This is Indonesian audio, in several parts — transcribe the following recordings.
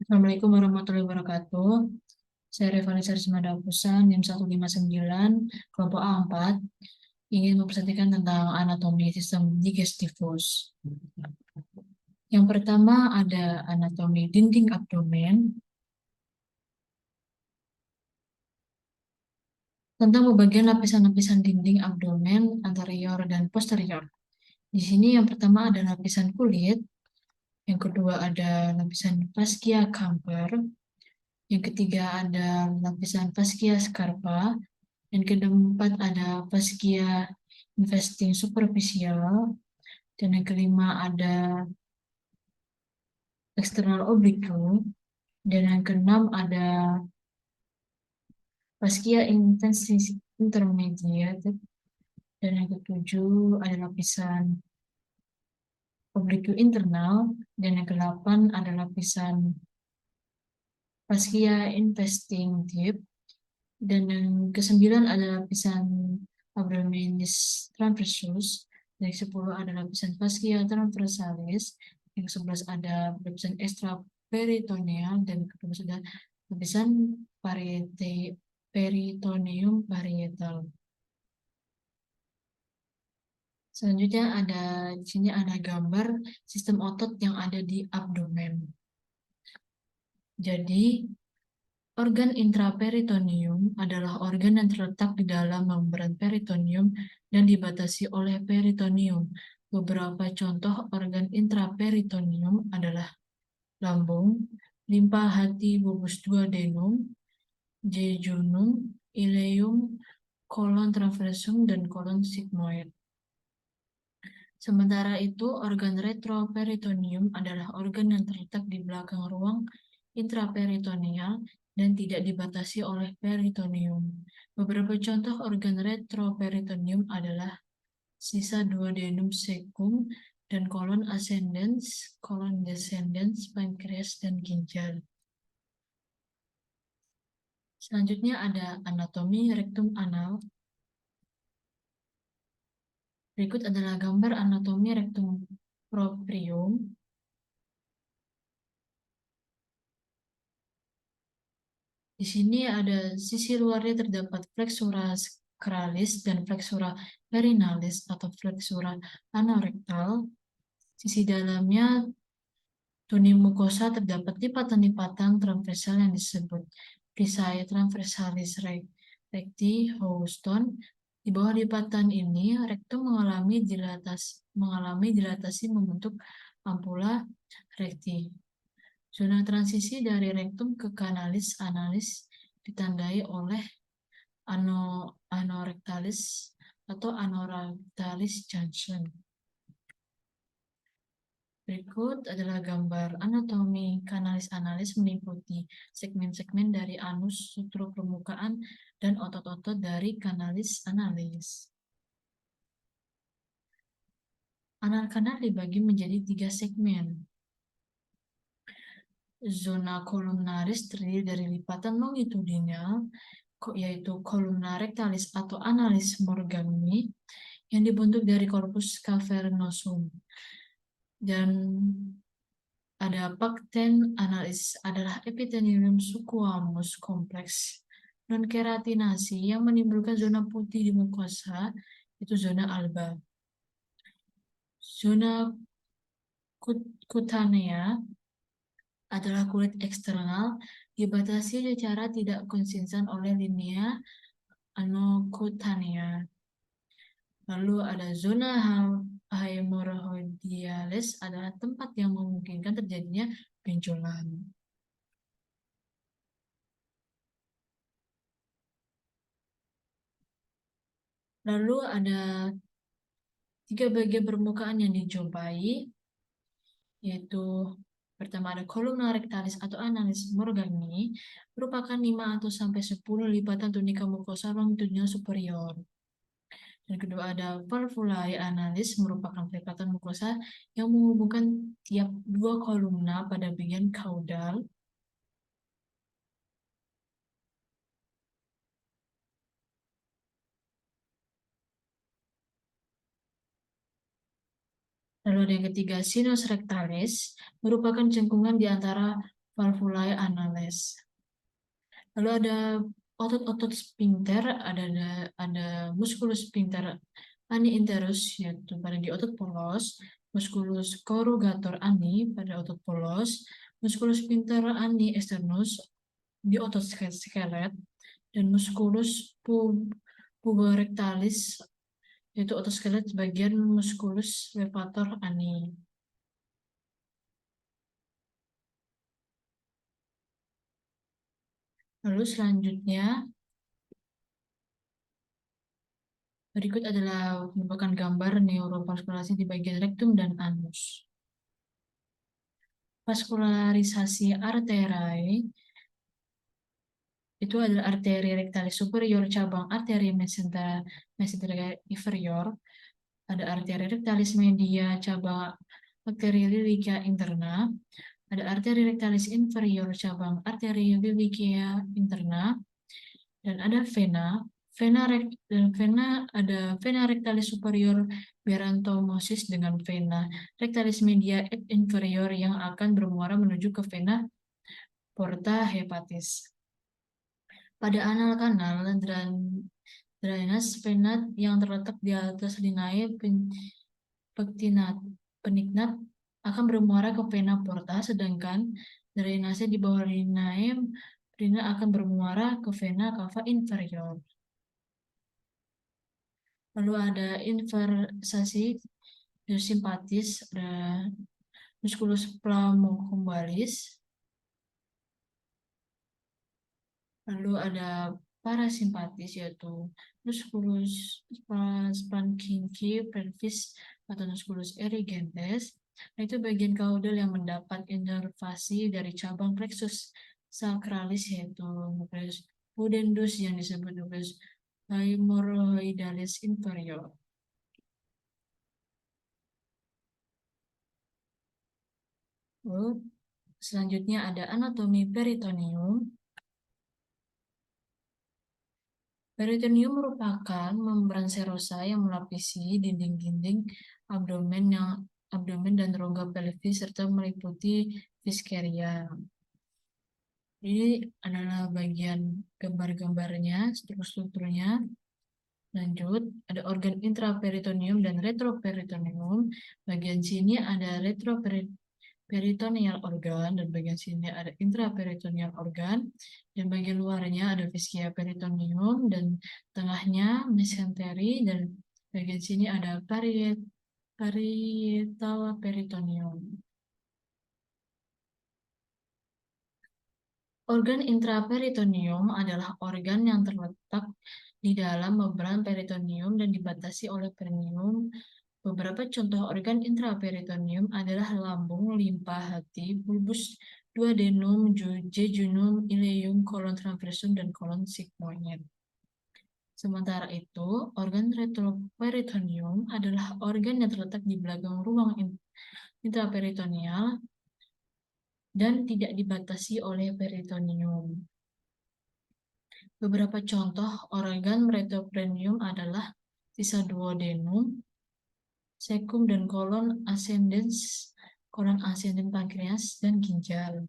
Assalamualaikum warahmatullahi wabarakatuh. Saya Revani Sarismada Pusan, NIM 159, kelompok A4, ingin mempresentasikan tentang anatomi sistem digestifus. Yang pertama ada anatomi dinding abdomen, tentang pembagian lapisan-lapisan dinding abdomen anterior dan posterior. Di sini yang pertama ada lapisan kulit, yang kedua ada lapisan fascia camper, yang ketiga ada lapisan fascia scarpa, dan keempat ada fascia investing superficial, dan yang kelima ada external oblique, dan yang keenam ada fascia investing intermediate, dan yang ketujuh ada lapisan oblique internal, dan yang kedelapan ada lapisan fascia investing deep, dan yang kesembilan ada lapisan abdominis transversus, dan yang 10 ada lapisan fascia transversalis, yang ke-11 ada lapisan extraperitoneal, dan yang ke-12 ada lapisan peritoneum parietal. Selanjutnya di sini ada gambar sistem otot yang ada di abdomen. Jadi organ intraperitoneum adalah organ yang terletak di dalam membran peritoneum dan dibatasi oleh peritoneum. Beberapa contoh organ intraperitoneum adalah lambung, limpa hati bulbus duodenum, jejunum, ileum, kolon transversum, dan kolon sigmoid. Sementara itu, organ retroperitoneum adalah organ yang terletak di belakang ruang intraperitoneal dan tidak dibatasi oleh peritoneum. Beberapa contoh organ retroperitoneum adalah sisa duodenum cecum dan kolon ascendens, kolon descendens, pankreas, dan ginjal. Selanjutnya ada anatomi rektum anal. Berikut adalah gambar anatomi rektum proprium. Di sini ada sisi luarnya terdapat flexura sacralis dan flexura perinalis atau flexura anorektal. Sisi dalamnya tuning mukosa terdapat lipatan-lipatan transversal yang disebut Prissae transversalis recti Houston. Di bawah lipatan ini, rektum mengalami dilatasi membentuk ampula recti. Zona transisi dari rektum ke kanalis analis ditandai oleh anorectalis atau anorectalis junction. Berikut adalah gambar anatomi kanalis analis meliputi segmen-segmen dari anus, struktur permukaan, dan otot-otot dari kanalis analis. Anal kanal dibagi menjadi 3 segmen. Zona kolumnaris terdiri dari lipatan longitudinal, yaitu kolumna rectalis atau analis morgani, yang dibentuk dari corpus cavernosum. Dan ada Pacten analis adalah epithelium squamous kompleks non-keratinasi yang menimbulkan zona putih di mukosa, itu zona alba. Zona kutanea adalah kulit eksternal dibatasi secara tidak konsisten oleh linea anokutanea. Lalu ada zona hemorrhoidalis adalah tempat yang memungkinkan terjadinya benjolan. Lalu ada 3 bagian permukaan yang dijumpai, yaitu pertama ada kolumna rectalis atau analis morgani, merupakan 5 atau sampai 10 lipatan tunika mukosa longitudinal superior. Dan kedua ada valvulae analis, merupakan lipatan mukosa yang menghubungkan tiap 2 kolumna pada bagian caudal. Lalu ada yang ketiga sinus rectalis, merupakan jengkungan di antara valvulae anales. Lalu ada otot-otot sphincter, ada musculus sphincter ani interus yaitu pada di otot polos, musculus corrugator ani pada otot polos, musculus sphincter ani externus di otot skelet, dan musculus puborectalis yaitu otot skelet bagian musculus levator ani. Lalu selanjutnya berikut adalah merupakan gambar neurovaskulasi di bagian rektum dan anus. Vaskularisasi arteriae itu adalah arteri rectalis superior cabang arteri mesenterica inferior. Ada arteri rectalis media cabang arteri liliaca interna. Ada arteri rectalis inferior cabang arteri liliaca interna. Dan ada vena. Ada vena rectalis superior berantomosis dengan vena rectalis media inferior yang akan bermuara menuju ke vena porta hepatis. Pada anal kanal, drainase vena yang terletak di atas linae penignat akan bermuara ke vena porta, sedangkan drainase di bawah linae akan bermuara ke vena cava inferior. Lalu ada inversasi simpatis, ada musculus plamocumbalis. Lalu ada parasimpatis yaitu musculus splanchnici pelvis atau musculus erigentes. Nah, itu bagian kaudal yang mendapat inervasi dari cabang plexus sacralis yaitu nucleus pudendus yang disebut nucleus hemorrhoidalis inferior. Lalu selanjutnya ada anatomi peritoneum. Peritoneum merupakan membran serosa yang melapisi dinding-dinding abdomen dan rongga pelvis serta meliputi visceria. Ini adalah bagian gambar-gambarnya, strukturnya. Lanjut, ada organ intraperitoneum dan retroperitoneum. Bagian sini ada retroperitoneal organ dan bagian sini ada intraperitoneal organ. Dan bagian luarnya ada fascia peritoneum dan tengahnya mesenteri dan bagian sini ada parietal peritoneum. Organ intraperitoneum adalah organ yang terletak di dalam membran peritoneum dan dibatasi oleh perineum. Beberapa contoh organ intraperitoneum adalah lambung, limpa, hati, bulbus duodenum, jejunum, ileum, kolon transversum, dan kolon sigmoid. Sementara itu, organ retroperitoneum adalah organ yang terletak di belakang ruang intraperitoneal dan tidak dibatasi oleh peritoneum. Beberapa contoh organ retroperitoneum adalah sisa duodenum, cecum dan kolon ascendens pankreas, dan ginjal.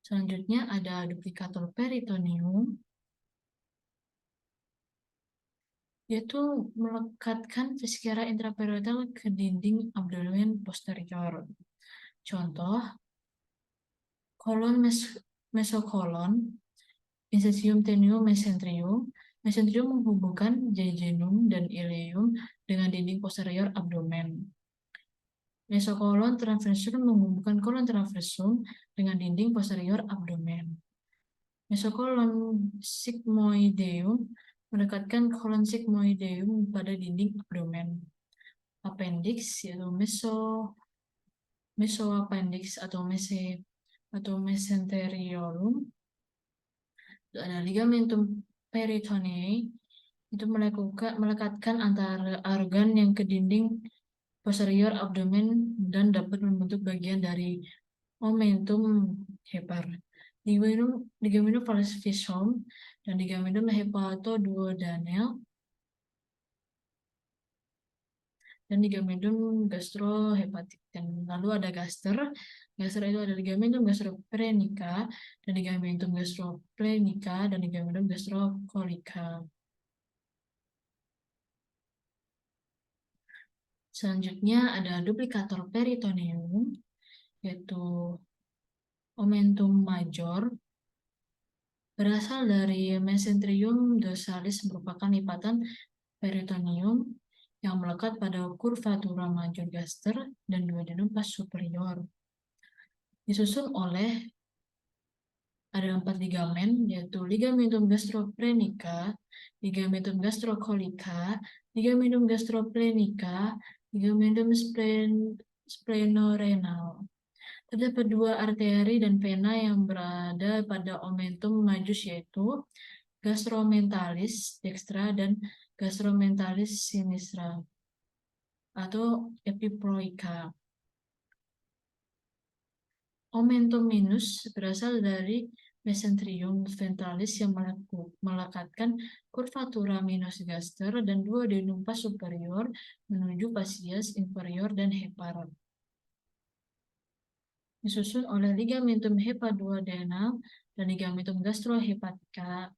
Selanjutnya ada duplicator peritoneum, yaitu melekatkan viscera intraperitoneal ke dinding abdomen posterior. Contoh, kolon mesokolon, incisium tenuum mesenterium. Mesenterium menghubungkan jejunum dan ileum dengan dinding posterior abdomen. Mesokolon transversum menghubungkan kolon transversum dengan dinding posterior abdomen. Mesokolon sigmoideum mendekatkan kolon sigmoideum pada dinding abdomen. Appendix yaitu mesoappendix atau mesenteriolum. Ada ligamentum peritonei itu melekatkan antara organ yang ke dinding posterior abdomen dan dapat membentuk bagian dari omentum hepar. Ligamentum falciform dan ligamentum hepatoduodenal dan ligamentum gastrohepatik. Dan lalu ada gaster. Gaster itu ada ligamentum gastroplenica dan ligamentum gastroplenica dan ligamentum gastrocolica. Selanjutnya ada duplikator peritoneum, yaitu omentum major. Berasal dari mesenterium dorsalis, merupakan lipatan peritoneum yang melekat pada curvatura major gaster dan duodenum pas superior. Disusun oleh ada 4 ligamen, yaitu ligamentum gastroplenica, ligamentum gastrocolica, ligamentum gastroplenica, ligamentum splenorenal. Terdapat 2 arteri dan vena yang berada pada omentum majus, yaitu gastromentalis dextra dan gastromentalis sinistra atau epiploica. Omentum minus berasal dari mesenterium ventralis yang melekatkan curvatura minus gaster dan duodenum pas superior menuju fascias inferior dan hepar. Disusun oleh ligamentum hepaduodenal dan ligamentum gastrohepatica.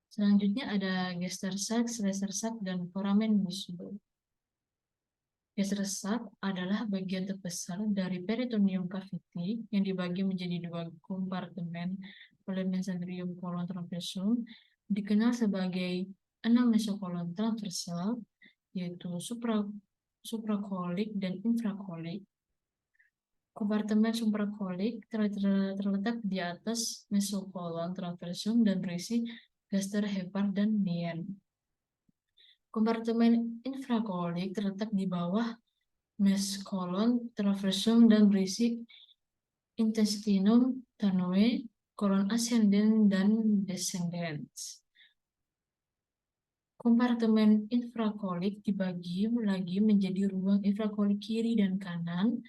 Selanjutnya ada gester sac, lesser sac, dan foramen misubel. Gester sac adalah bagian terbesar dari peritoneum cavity yang dibagi menjadi 2 kompartemen oleh mesenterium colon transversum, dikenal sebagai 6 mesokolon transversal, yaitu suprakolik dan infrakolik. Kompartemen suprakolik terletak di atas mesokolon transversum dan berisi gaster, hepar, dan lien. Kompartemen infrakolik terletak di bawah meskolon transversum dan berisi intestinum tenuae, kolon ascendens dan descendens. Kompartemen infrakolik dibagi lagi menjadi ruang infrakolik kiri dan kanan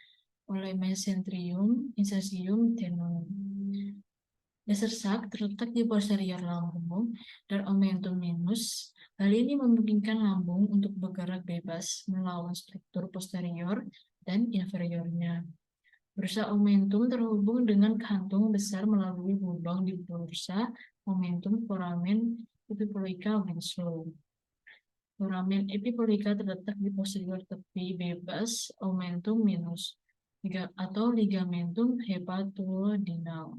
oleh mesenterium, incisium, tenon. Dasar sac terletak di posterior lambung dan omentum minus. Hal ini memungkinkan lambung untuk bergerak bebas melawan struktur posterior dan inferiornya. Bursa omentum terhubung dengan kantung besar melalui lubang di bursa omentum foramen epiploica Winslow. Foramen epiploica terletak di posterior tepi bebas omentum minus atau ligamentum hepatoduodenal.